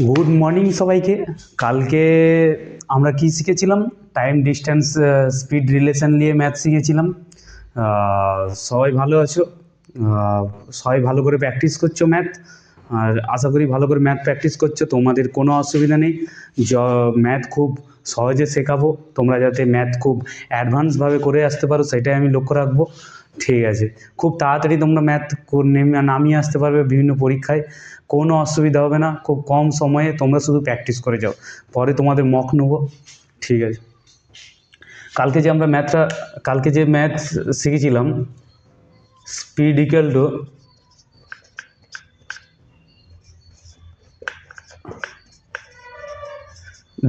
Good morning সবাইকে। কালকে আমরা কি শিখেছিলাম? টাইম ডিস্টেন্স স্পিড রিলেশন নিয়ে ম্যাথ শিখেছিলাম। সবাই ভালো আছো? সবাই ভালো করে প্র্যাকটিস করছো ম্যাথ, আর আশা করি ভালো করে ম্যাথ প্র্যাকটিস করছো, তোমাদের কোনো অসুবিধা নেই। ম্যাথ খুব সহজে শেখাবো, তোমরা যাতে ম্যাথ খুব অ্যাডভান্সভাবে করে আসতে পারো সেটাই আমি লক্ষ্য রাখবো। ঠিক আছে, খুব তাড়াতাড়ি তোমরা ম্যাথ নামিয়ে আসতে পারবে বিভিন্ন পরীক্ষায়, কোনো অসুবিধা হবে না। খুব কম সময়ে তোমরা শুধু প্র্যাকটিস করে যাও, পরে তোমাদের মক নেবো। ঠিক আছে, কালকে যে ম্যাথ শিখেছিলাম, speed equal to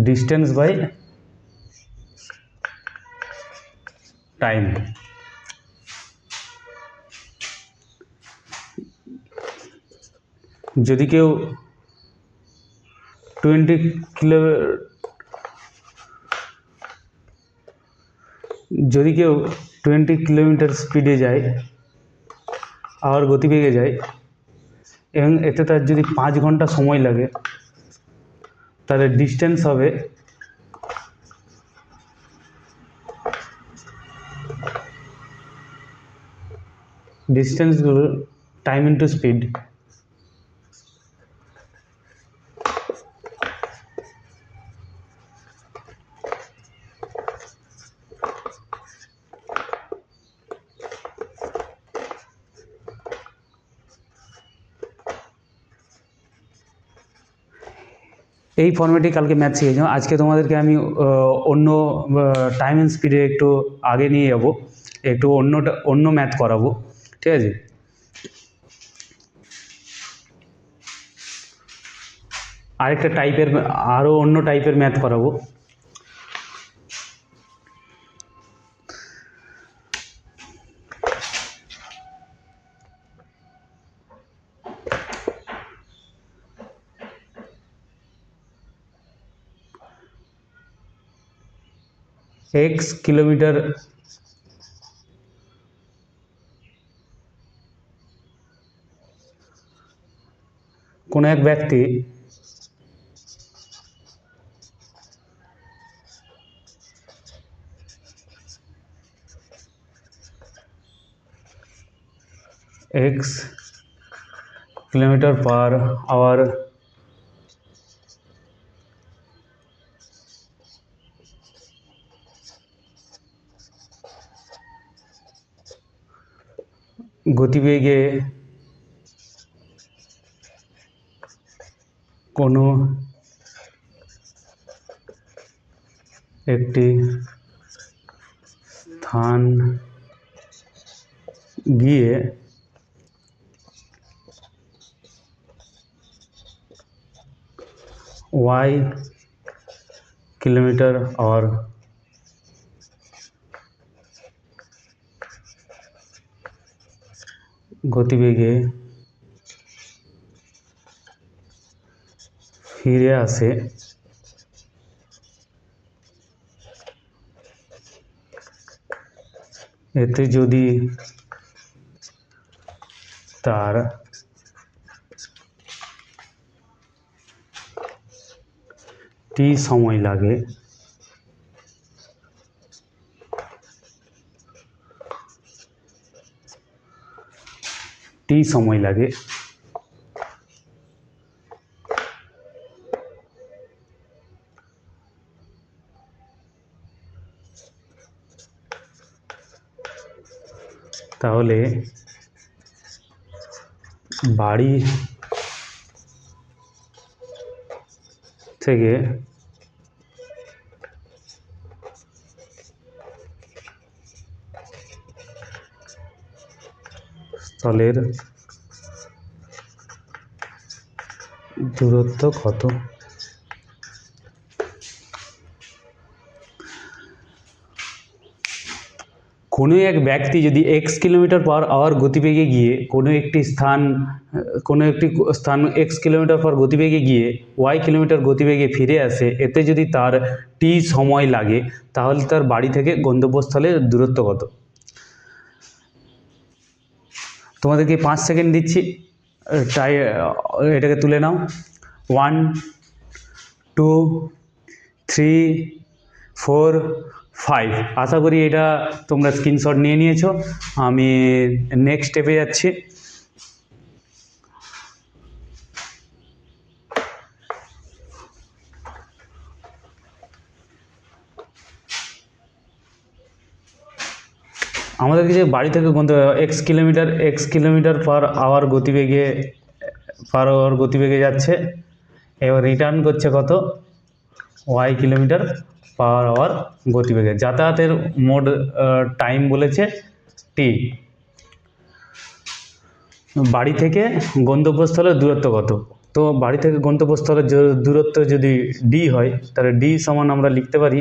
distance by time. যদি কেউ 20 কিলোমিটার স্পিডে যায় আর গতিবেগে যায়, এবং এতে তার যদি 5 ঘন্টা সময় লাগে, তাহলে ডিস্টেন্স হবে টাইম ইন্টু স্পিড। এই ফর্মেটে কালকে ম্যাথ শিখেছিলাম। আজকে তোমাদেরকে আমি অন্য টাইম অ্যান্ড স্পিডে একটু আগে নিয়ে যাবো, একটু অন্য ম্যাথ করাবো। ঠিক আছে, আরও অন্য টাইপের ম্যাথ করাবো। x কিলোমিটার কোনো এক ব্যক্তি x কিলোমিটার পার আওয়ার গতিবেগে কোনো একটি স্থান গিয়ে y কিলোমিটার আওয়ার গতিবেগে ফিরে আসে, এতে যদি তার টি সময় লাগে, তাহলে বাড়ি থেকে স্থলের দূরত্ব কত? কোনো এক ব্যক্তি যদি x কিলোমিটার পার আওয়ার গতিবেগে গিয়ে কোনো একটি স্থান x কিলোমিটার পার গতিবেগে গিয়ে y কিলোমিটার গতিবেগে ফিরে আসে, এতে যদি তার t সময় লাগে, তাহলে তার বাড়ি থেকে গন্তব্যস্থলের দূরত্ব কত? তোমাদেরকে 5 সেকেন্ড দিচ্ছি, তাই এটাকে তুলে নাও। 1 2 3 4 5। আশা করি এটা তোমরা স্ক্রিনশট নিয়ে নিয়েছো। আমি নেক্সট স্টেপে যাচ্ছি। আমাদেরকে যে বাড়ি থেকে গুনতে হবে এক্স কিলোমিটার পার আওয়ার গতিবেগে যাচ্ছে। এবার রিটার্ন করছে কত, ওয়াই কিলোমিটার পার আওয়ার গতিবেগে। যাতায়াতের মোড টাইম বলেছে টি। বাড়ি থেকে গন্তব্যস্থলের দূরত্ব কত? তো বাড়ি থেকে গন্তব্যস্থলের দূরত্ব যদি ডি হয়, তাহলে ডি সমান আমরা লিখতে পারি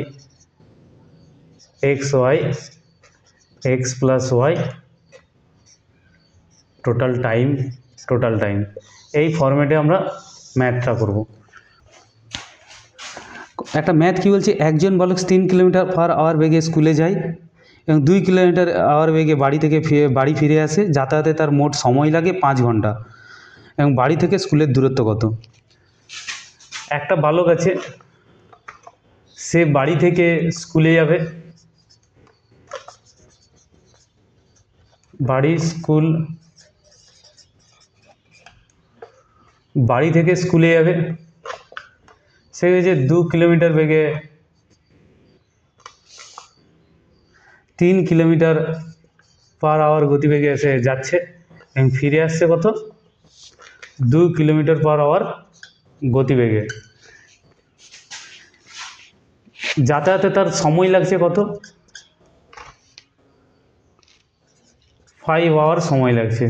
x plus y total time. এই ফরম্যাটে আমরা ম্যাথটা করব। একটা ম্যাথ কি বলছে, একজন বালক 3 কিলোমিটার পার আওয়ার বেগে স্কুলে যায় এবং 2 কিলোমিটার আওয়ার বেগে বাড়ি ফিরে আসে। যাতায়াতে তার মোট সময় লাগে 5 ঘন্টা এবং বাড়ি থেকে স্কুলের দূরত্ব কত? একটা বালক আছে, সে বাড়ি থেকে স্কুলে যাবে। বাড়ি থেকে স্কুলে যাবে, সে যে 2 কিলোমিটার বেগে 3 কিলোমিটার পার আওয়ার গতিবেগে এসে যাচ্ছে এবং ফিরে আসছে কত, 2 কিলোমিটার পার আওয়ার গতিবেগে। যাতায়াতে তার সময় লাগছে কত, 5 আওয়ার সময় লাগছে,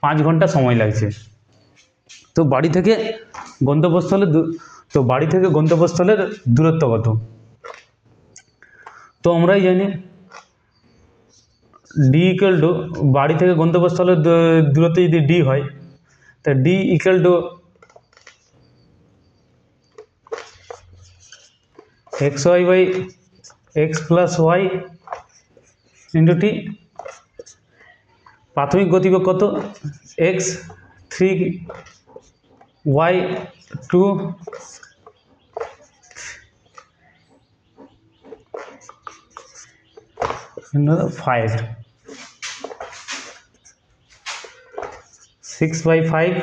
5 ঘন্টা সময় লাগছে। তো বাড়ি থেকে গন্তব্যস্থলের দূরত্ব কত? তো আমরাই জানি ডি ইকুয়াল টু, বাড়ি থেকে গন্তব্যস্থলের দূরত্ব যদি ডি হয়, তা D equal to x y by x plus y into T. প্রাথমিক গতিবেগ কত, এক্স 3 ওয়াই 2 5 6/5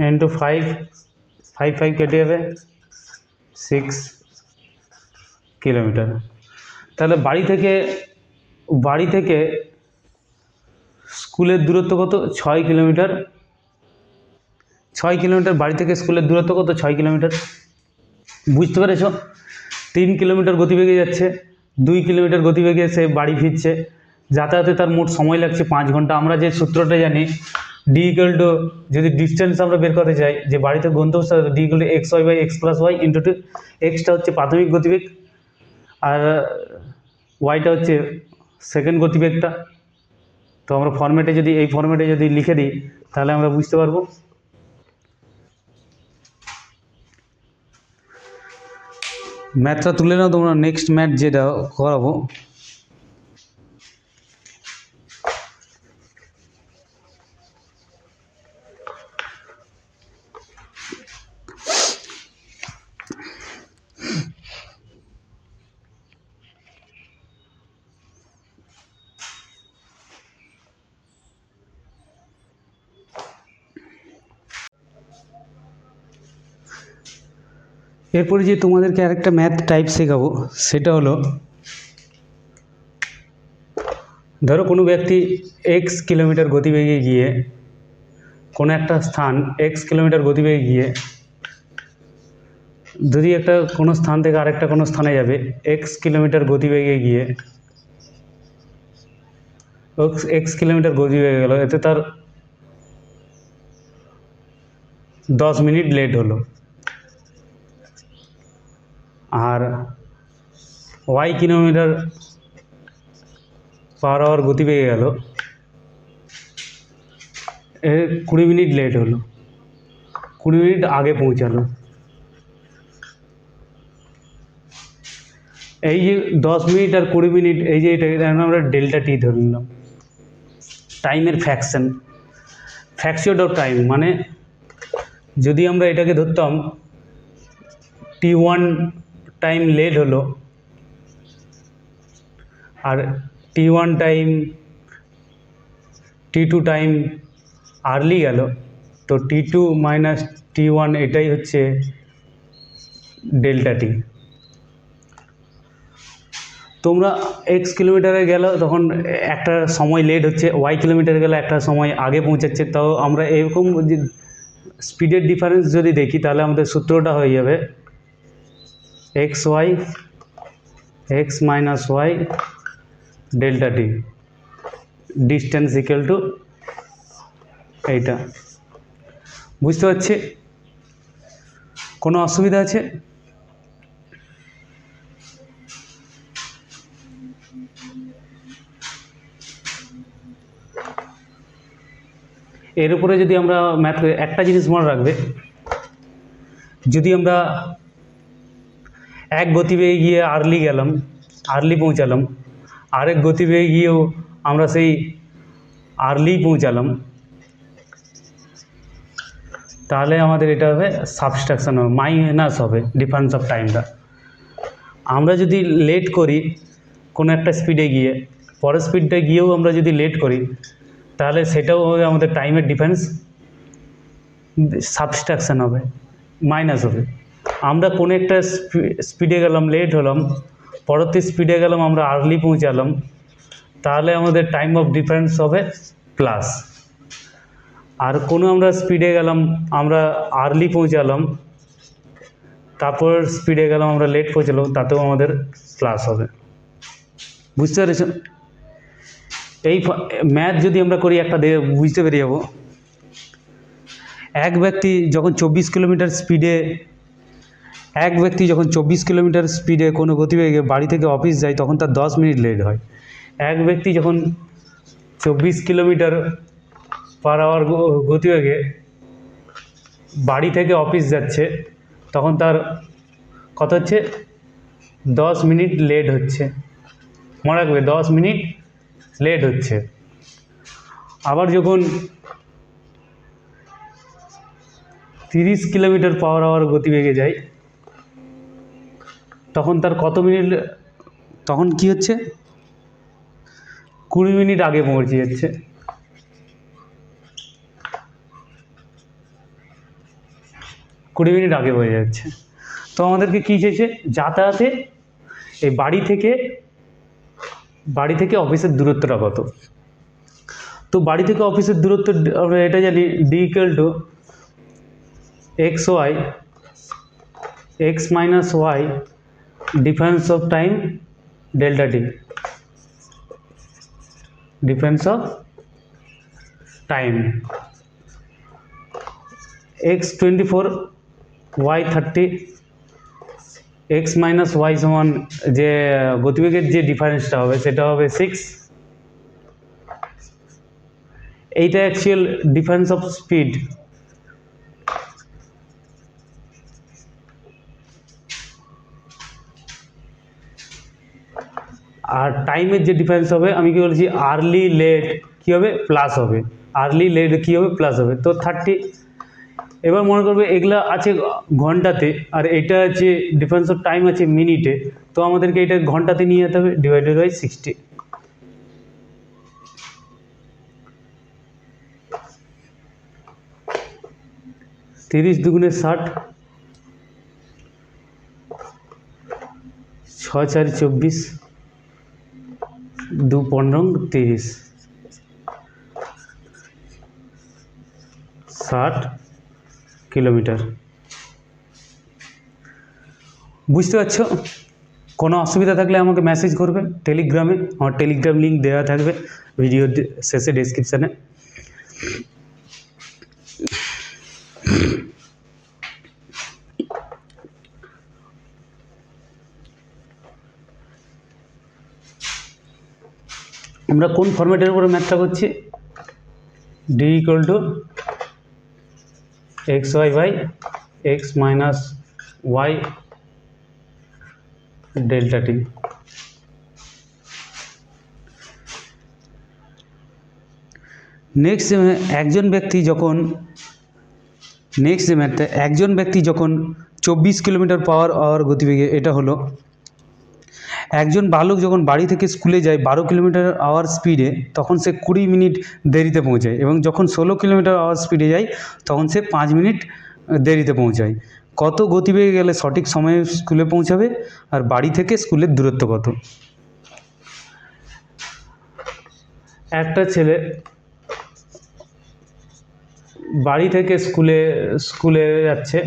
ইন্টু 5 কেটে যাবে 6 কিলোমিটার। তাহলে বাড়ি থেকে স্কুলের দূরত্ব কত, 6 কিলোমিটার। বাড়ি থেকে স্কুলের দূরত্ব কত, 6 কিলোমিটার। বুঝতে পেরেছ? 3 কিলোমিটার গতিবেগে যাচ্ছে, 2 কিলোমিটার গতিবেগে সে বাড়ি ফিরছে। যাতায়াতে তার মোট সময় লাগছে 5 ঘন্টা। আমরা যে সূত্রটা জানি, ডি ইকুয়াল টু, যদি ডিস্টেন্স আমরা বের করতে চাই, যে বাড়িতে গন্তব্য, D equal to x y by x plus y into two. এক্সটা হচ্ছে প্রাথমিক গতিবেগ আর ওয়াইটা হচ্ছে সেকেন্ড গতিবেগটা। তো আমরা এই ফরম্যাটে যদি লিখে দিই, তাহলে আমরা বুঝতে পারবো। ম্যাথটা তুলে নাও তোমরা, নেক্সট ম্যাথ যেটা করাবো। এরপরে যে তোমাদেরকে আরেকটা ম্যাথ টাইপ শেখাবো, সেটা হলো, ধরো কোনো ব্যক্তি এক্স কিলোমিটার গতিবেগে গিয়ে কোনো একটা স্থান এক্স কিলোমিটার গতিবেগে গিয়ে, যদি কোনো স্থান থেকে আরেকটা কোনো স্থানে যাবে এক্স কিলোমিটার গতিবেগে গিয়ে, এক্স কিলোমিটার গতিবেগে গেল, এতে তার 10 মিনিট লেট হলো। আর ওয়াই কিলোমিটার পার আওয়ার গতিবেগে গেল, 20 মিনিট লেট হলো, 20 মিনিট আগে পৌঁছালো। এই যে 10 মিনিট আর 20 মিনিট, এই যে এটা আমরা ডেল্টা টি ধরে নিলাম, টাইমের ফ্র্যাকশন অফ টাইম। মানে যদি আমরা এটাকে ধরতাম t1 টাইম লেট হলো আর t2 টাইম আর্লি গেল, তো t2 মাইনাস t1 এটাই হচ্ছে ডেল্টা টি। তোমরা x কিলোমিটারে গেল তখন একটা সময় লেট হচ্ছে, y কিলোমিটারে গেলে একটা সময় আগে পৌঁছাচ্ছে। তাও আমরা এরকম যে স্পিডের ডিফারেন্স যদি দেখি তাহলে আমাদের সূত্রটা হয়ে যাবে x minus y delta T, distance equal to এইটা। বুঝতে পারছি? কোনো অসুবিধা আছে? এর উপরে যদি আমরা ম্যাথ করি, একটা জিনিস মনে রাখবে, যদি আমরা এক গতিবেগে গিয়ে আর্লি পৌঁছালাম, আরেক গতিবেগে গিয়েও আমরা সেই আর্লি পৌঁছালাম, তাহলে আমাদের এটা হবে সাবস্ট্রাকশন হবে, মাইনাস হবে ডিফারেন্স অফ টাইমটা। আমরা যদি লেট করি কোনো একটা স্পিডে গিয়ে, পরের স্পিডটা গিয়েও আমরা যদি লেট করি, তাহলে সেটাও হবে আমাদের টাইমের ডিফারেন্স সাবস্ট্রাকশন হবে, মাইনাস হবে। আমরা কোনো একটা স্পিডে গেলাম, লেট হলাম, পরবর্তী স্পিডে গেলাম আমরা আর্লি পৌঁছালাম, তাহলে আমাদের টাইম অফ ডিফারেন্স হবে প্লাস। আর কোনো আমরা স্পিডে গেলাম, আমরা আর্লি পৌঁছালাম, তারপর স্পিডে গেলাম আমরা লেট পৌঁছালাম, তাতেও আমাদের প্লাস হবে। বুঝতে পেরেছ? এই ম্যাথ যদি আমরা করি একটা বুঝতে পেরে যাব। এক ব্যক্তি যখন 24 কিলোমিটার স্পিডে কোনো গতিবেগে বাড়ি থেকে অফিস যায়, তখন তার 10 মিনিট লেট হয়। এক ব্যক্তি যখন 24 কিলোমিটার পার আওয়ার গতিবেগে বাড়ি থেকে অফিস যাচ্ছে, তখন তার কত হচ্ছে? 10 মিনিট লেট হচ্ছে। মনে রাখবে 10 মিনিট লেট হচ্ছে। আবার যখন 30 কিলোমিটার পার আওয়ার গতিবেগে যায়, তখন তার কত মিনিট, তখন কি হচ্ছে? 20 মিনিট আগে পৌঁছে যাচ্ছে। তো আমাদেরকে কী চেয়েছে? যাতায়াতে এই বাড়ি থেকে অফিসের দূরত্বটা কত। তো বাড়ি থেকে অফিসের দূরত্ব আমরা এটা জানি, D equal to x minus y difference of time delta T, difference of time. X 24, y 30, x minus y সমান যে গতিবেগের যে ডিফারেন্সটা হবে সেটা হবে 6। এইটা অ্যাকচুয়াল ডিফারেন্স অফ স্পিড। আর টাইমের যে ডিফারেন্স হবে, আমি কি বলছি, আর্লি লেট কী হবে? প্লাস হবে। আর্লি লেট কী হবে? প্লাস হবে। তো 30। এবার মনে করবে এগুলা আছে ঘন্টাতে, আর এটা আছে ডিফারেন্স অফ টাইম আছে মিনিটে। তো আমাদেরকে এটা ঘন্টাতে নিয়ে যেতে হবে, ডিভাইডেড বাই 60। তিরিশ দুগুণে 60, 6 4 24, 2 15 30, 60 কিলোমিটার। বুঝতে পারছো? কোনো অসুবিধা থাকলে আমাকে মেসেজ করবে টেলিগ্রামে, আমার টেলিগ্রাম লিঙ্ক দেওয়া থাকবে ভিডিও শেষে ডেসক্রিপশানে। আমরা কোন ফরম্যাটের উপরে ম্যাথটা করছি? D equal to x y by x minus y delta T. Next, একজন ব্যক্তি যখন নেক্সট যে ম্যাথটা, একজন ব্যক্তি যখন 24 কিলোমিটার পার আওয়ার গতিবেগে, এটা হলো একজন বালক যখন বাড়ি থেকে স্কুলে যায় 12 কিলোমিটার আওয়ার স্পিডে, তখন সে 20 মিনিট দেরিতে পৌঁছায়, এবং যখন 16 কিলোমিটার আওয়ার স্পিডে যায় তখন সে 5 মিনিট দেরিতে পৌঁছায়। কত গতিবেগে গেলে সঠিক সময়ে স্কুলে পৌঁছাবে, আর বাড়ি থেকে স্কুলের দূরত্ব কত? একটা ছেলে বাড়ি থেকে স্কুলে যাচ্ছে,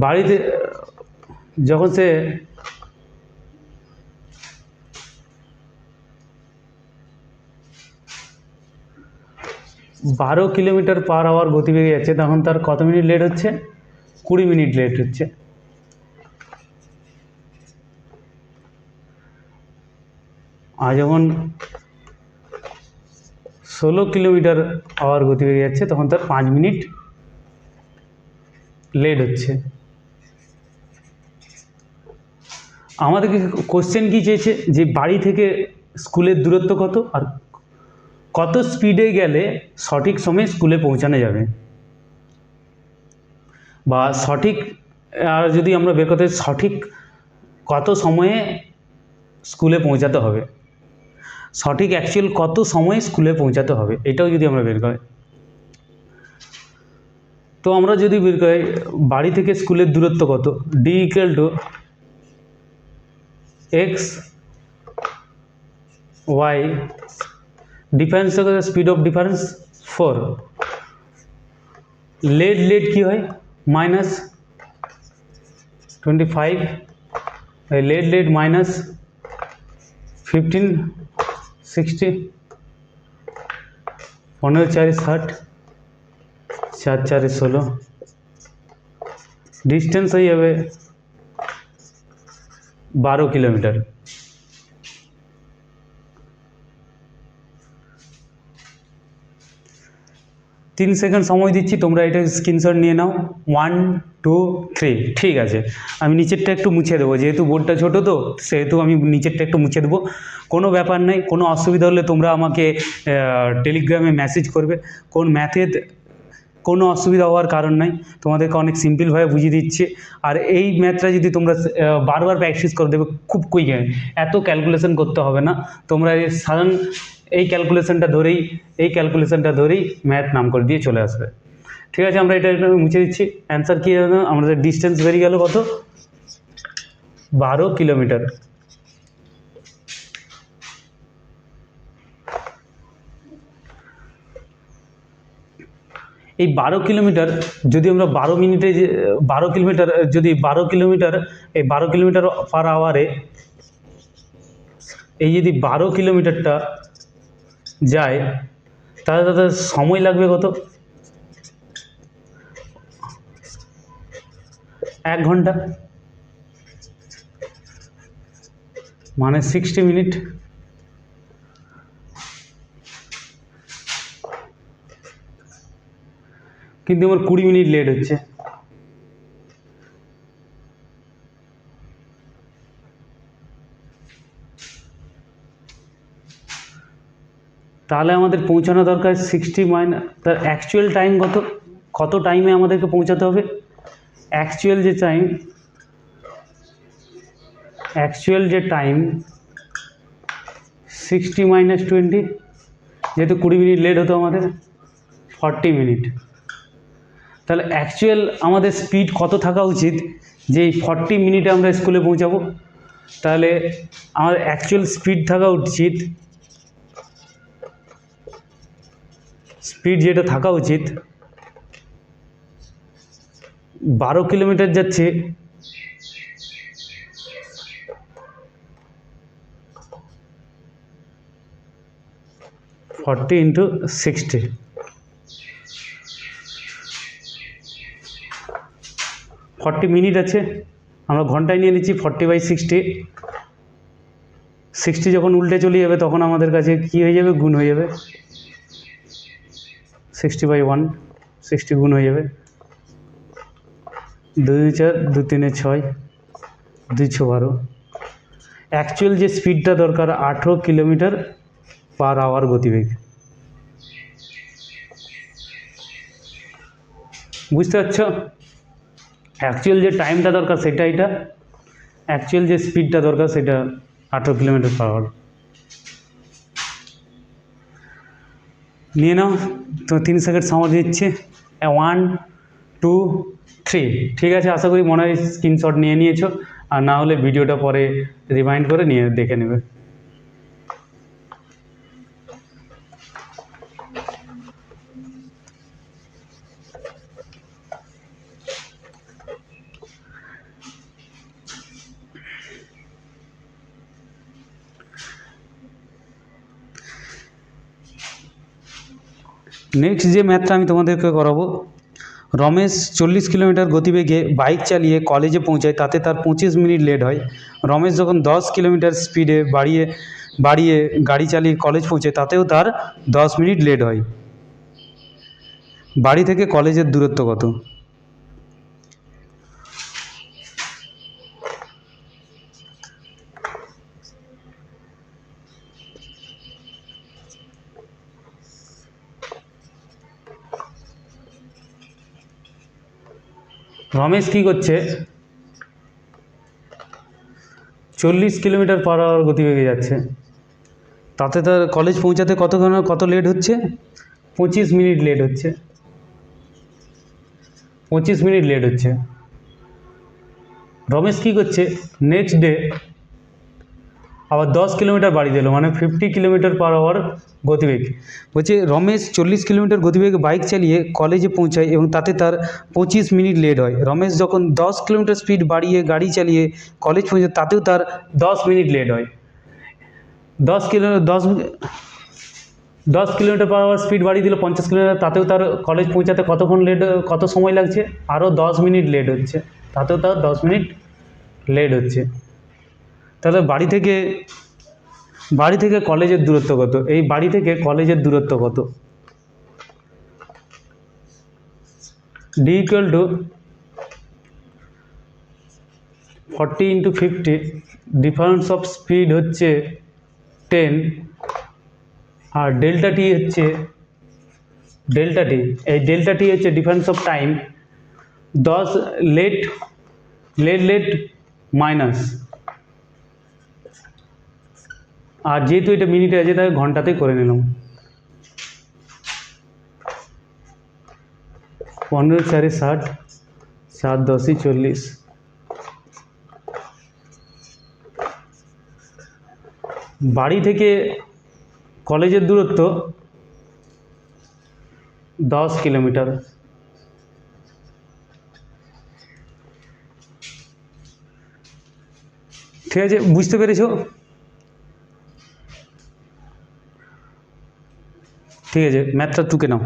বাড়িতে যখন সে 12 কিলোমিটার পার আওয়ার গতিবেগে যাচ্ছে, তখন তার কত মিনিট লেট হচ্ছে? 20 মিনিট লেট হচ্ছে। আর যখন 16 কিলোমিটার আওয়ার গতিবেগে যাচ্ছে, তখন তার 5 মিনিট লেট হচ্ছে। আমাদেরকে কোশ্চেন কি চেয়েছে, যে বাড়ি থেকে স্কুলের দূরত্ব কত, আর কত স্পিডে গেলে সঠিক সময়ে স্কুলে পৌঁছানো যাবে, বা সঠিক, আর যদি আমরা বের করতে সঠিক কত সময়ে স্কুলে পৌঁছাতে হবে, সঠিক অ্যাকচুয়াল কত সময়ে স্কুলে পৌঁছাতে হবে, এটাও যদি আমরা বের করি, তো আমরা যদি বের করি বাড়ি থেকে স্কুলের দূরত্ব কত, D equal to x y, difference কত, স্পিড অফ ডিফারেন্স 4, লেট কি হয় -25, লেট মাইনাস 15, 60, 15 4 60, 4 4 16, ডিস্টেন্স হয়ে যাবে 12 কিলোমিটার। 3 সেকেন্ড সময় দিচ্ছি, তোমরা এটা স্ক্রিনশট নিয়ে নাও। 1 2 3, ঠিক আছে। আমি নিচেরটা একটু মুছে দেবো, যেহেতু বোর্ডটা ছোটো তো সেহেতু আমি নিচেরটা একটু মুছে দেবো। কোনো ব্যাপার নেই, কোনো অসুবিধা হলে তোমরা আমাকে টেলিগ্রামে মেসেজ করবে। কোন ম্যাথের কোনো অসুবিধা হওয়ার কারণ নাই, তোমাদেরকে অনেক সিম্পলভাবে বুঝিয়ে দিচ্ছে। আর এই ম্যাথটা যদি তোমরা বারবার প্র্যাকটিস করে দেবে, খুব কুইক, এত ক্যালকুলেশন করতে হবে না। তোমরা সাধারণ এই ক্যালকুলেশনটা ধরেই ম্যাথ নাম করে দিয়ে চলে আসবে। ঠিক আছে, আমরা এটা মুছে দিচ্ছি। অ্যান্সার কী হবে, আমাদের ডিস্টেন্স বেরিয়ে গেল কত, 12 কিলোমিটার। এই 12 কিলোমিটার যদি আমরা 12 মিনিটে, 12 কিলোমিটার যদি 12 কিলোমিটার, এই 12 কিলোমিটার পার আওয়ারে, এই যদি 12 কিলোমিটারটা যায়, তাহলে তাদের সময় লাগবে কত, 1 ঘন্টা, মানে 60 মিনিট। কিন্তু আমার 20 মিনিট লেট হচ্ছে। তাহলে আমাদের পৌঁছানো দরকার 60 মাইনাস তার অ্যাকচুয়াল টাইম কত টাইমে আমাদেরকে পৌঁছাতে হবে। অ্যাকচুয়াল যে টাইম 60 মাইনাস 20, যেহেতু 20 মিনিট লেট হতো আমাদের, 40 মিনিট। তাহলে অ্যাকচুয়াল আমাদের স্পিড কত থাকা উচিত, যে এই 40 মিনিটে আমরা স্কুলে পৌঁছাবো। তাহলে আমাদের অ্যাকচুয়াল স্পিড থাকা উচিত, স্পিড যেটা থাকা উচিত, 12 কিলোমিটার যাচ্ছে, 40 ইন্টু 60, 40 মিনিট আছে, আমরা ঘন্টায় নিয়ে নিচ্ছি 40/60। 60 যখন উল্টে চলে যাবে তখন আমাদের কাছে কী হয়ে যাবে, গুণ হয়ে যাবে, 60/1, 60 গুণ হয়ে যাবে, 2 4 2 3 6, 2 6 12। অ্যাকচুয়াল যে স্পিডটা দরকার 18 কিলোমিটার/আওয়ার গতিবেগ। বুঝতে পারছো? অ্যাকচুয়াল যে টাইমটা দরকার সেটা এটা, অ্যাকচুয়াল যে স্পিডটা দরকার সেটা 18 কিলোমিটার/আওয়ার। নিয়ে নাও, তো 3 সেকেন্ড সময় দিচ্ছে। 1 2 3। ঠিক আছে, আশা করি মনে হয় স্ক্রিনশট নিয়ে নিয়েছো, আর না হলে ভিডিওটা পরে রিমাইন্ড করে নিয়ে দেখে নেবে। নেক্সট যে ম্যাথটা আমি তোমাদেরকে করাবো, রমেশ 40 কিলোমিটার গতিবেগে বাইক চালিয়ে কলেজে পৌঁছায়, তাতে তার 25 মিনিট লেট হয়। রমেশ যখন 10 কিলোমিটার স্পিডে বাড়িয়ে গাড়ি চালিয়ে কলেজ পৌঁছায়, তাতেও তার 10 মিনিট লেট হয়। বাড়ি থেকে কলেজের দূরত্ব কত? রমেশ কী করছে? 40 কিলোমিটার/আওয়ার গতিবেগে যাচ্ছে, তাতে তার কলেজ পৌঁছাতে কত লেট হচ্ছে? 25 মিনিট লেট হচ্ছে। 25 মিনিট লেট হচ্ছে। রমেশ কী করছে? নেক্সট ডে আবার 10 কিলোমিটার বাড়ি দিল, মানে 50 কিলোমিটার/আওয়ার গতিবেগ। বলছে রমেশ 40 কিলোমিটার গতিবেগে বাইক চালিয়ে কলেজে পৌঁছায় এবং তাতে তার 25 মিনিট লেট হয়। রমেশ যখন 10 কিলোমিটার স্পিড বাড়িয়ে গাড়ি চালিয়ে কলেজ পৌঁছায়, তাতেও তার 10 মিনিট লেট হয়। 10 কিলোমিটার/আওয়ার স্পিড বাড়িয়ে দিল 50 কিলোমিটার, তাতেও তার কলেজ পৌঁছাতে কত সময় লাগছে? আরও 10 মিনিট লেট হচ্ছে, তাতেও তার 10 মিনিট লেট হচ্ছে। তাহলে বাড়ি থেকে কলেজের দূরত্ব কত? এই বাড়ি থেকে কলেজের দূরত্ব কত? D = 40 × 50। ডিফারেন্স অফ স্পিড হচ্ছে 10, আর ডেল্টা টি হচ্ছে ডিফারেন্স অফ টাইম। 10 লেট মাইনাস, আর যেহেতু এটা মিনিটে আছে তাই ঘন্টাতে করে নিলাম। 15 × 4 = 60, 7 × 10 = 40। বাড়ি থেকে কলেজের দূরত্ব 10 কিলোমিটার। ঠিক আছে, বুঝতে পেরেছো? ঠিক আছে, ম্যাথটা টুকে নাও।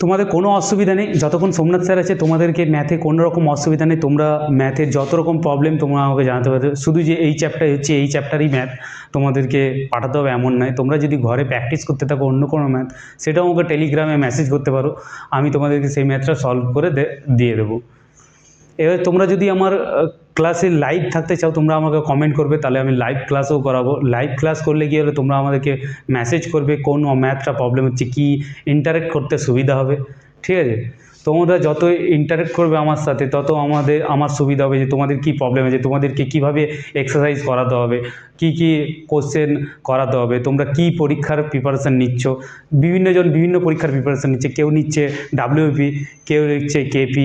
তোমাদের কোনো অসুবিধা নেই, যতক্ষণ সোমনাথ স্যার আছে তোমাদেরকে ম্যাথে কোনো রকম অসুবিধা নেই। তোমরা ম্যাথের যত রকম প্রবলেম তোমরা আমাকে জানাতে পারবে। শুধু যে এই চ্যাপ্টার হচ্ছে এই চ্যাপ্টারই ম্যাথ তোমাদেরকে পাঠাতে হবে এমন নয়। তোমরা যদি ঘরে প্র্যাকটিস করতে থাকো অন্য কোনো ম্যাথ, সেটাও আমাকে টেলিগ্রামে মেসেজ করতে পারো, আমি তোমাদেরকে সেই ম্যাথটা সলভ করে দিয়ে দেবো। এবার তোমরা যদি আমার ক্লাসে লাইভ থাকতে চাও, তোমরা আমাকে কমেন্ট করবে, তাহলে আমি লাইভ ক্লাসও করাবো। লাইভ ক্লাস করলে কি হলে তোমরা আমাদেরকে মেসেজ করবে কোন ম্যাথটা প্রবলেম হচ্ছে, কী ইন্টারেক্ট করতে সুবিধা হবে। ঠিক আছে, তোমরা যত ইন্টারেক্ট করবে আমার সাথে তত আমার সুবিধা হবে, যে তোমাদের কী প্রবলেম আছে, তোমাদেরকে কীভাবে এক্সারসাইজ করাতে হবে, কি কোশ্চেন করাতে হবে, তোমরা কি পরীক্ষার প্রিপারেশান নিচ্ছ। বিভিন্নজন বিভিন্ন পরীক্ষার প্রিপারেশান নিচ্ছে, কেউ নিচ্ছে WP, কেউ লিখছে KP,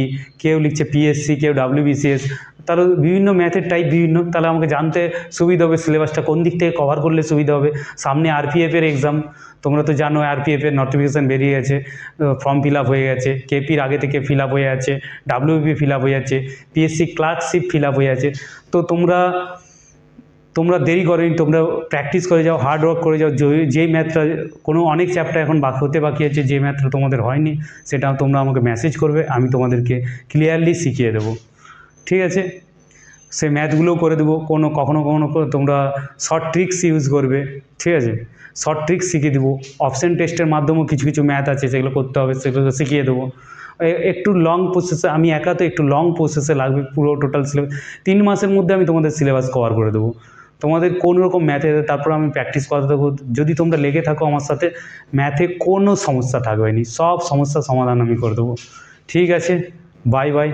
কেউ লিখছে PSC, কেউ WBCS। তাহলে বিভিন্ন ম্যাথের টাইপ বিভিন্ন, তাহলে আমাকে জানতে সুবিধা হবে সিলেবাসটা কোন দিক থেকে কভার করলে সুবিধা হবে। সামনে RPF-এর এক্সাম, তোমরা তো জানো RPF-এর নোটিফিকেশান বেরিয়ে গেছে, ফর্ম ফিল আপ হয়ে গেছে, KP-র আগে থেকে ফিল আপ হয়ে আছে, WP ফিল আপ হয়ে যাচ্ছে, PSC ক্লার্কশিপ ফিল আপ হয়ে আছে। তো তোমরা দেরি করেনি, তোমরা প্র্যাকটিস করে যাও, হার্ড ওয়ার্ক করে যাও। যেই ম্যাথটা অনেক চ্যাপ্টার এখন বাকি আছে, যে ম্যাথটা তোমাদের হয়নি সেটা তোমরা আমাকে মেসেজ করবে, আমি তোমাদেরকে ক্লিয়ারলি শিখিয়ে দেবো। ঠিক আছে, সেই ম্যাথগুলোও করে দেবো। কখনো কখনো তোমরা শর্ট ট্রিক্স ইউজ করবে, ঠিক আছে? শর্ট ট্রিক্স শিখিয়ে দেবো। অপশন টেস্টের মাধ্যমেও কিছু কিছু ম্যাথ আছে যেগুলো করতে হবে, সেগুলো শিখিয়ে দেবো। একটু লং প্রসেসে, আমি একা তো একটু লং প্রসেসে লাগবে পুরো টোটাল সিলেবাস। 3 মাসের মধ্যে আমি তোমাদের সিলেবাস কভার করে দেবো। তোমাদের কোনো রকম ম্যাথে, তারপর আমি প্র্যাকটিস করাতে দেবো। যদি তোমরা লেগে থাকো আমার সাথে, ম্যাথে কোনো সমস্যা থাকবে না, সব সমস্যার সমাধান আমি করে দেবো। ঠিক আছে, বাই বাই।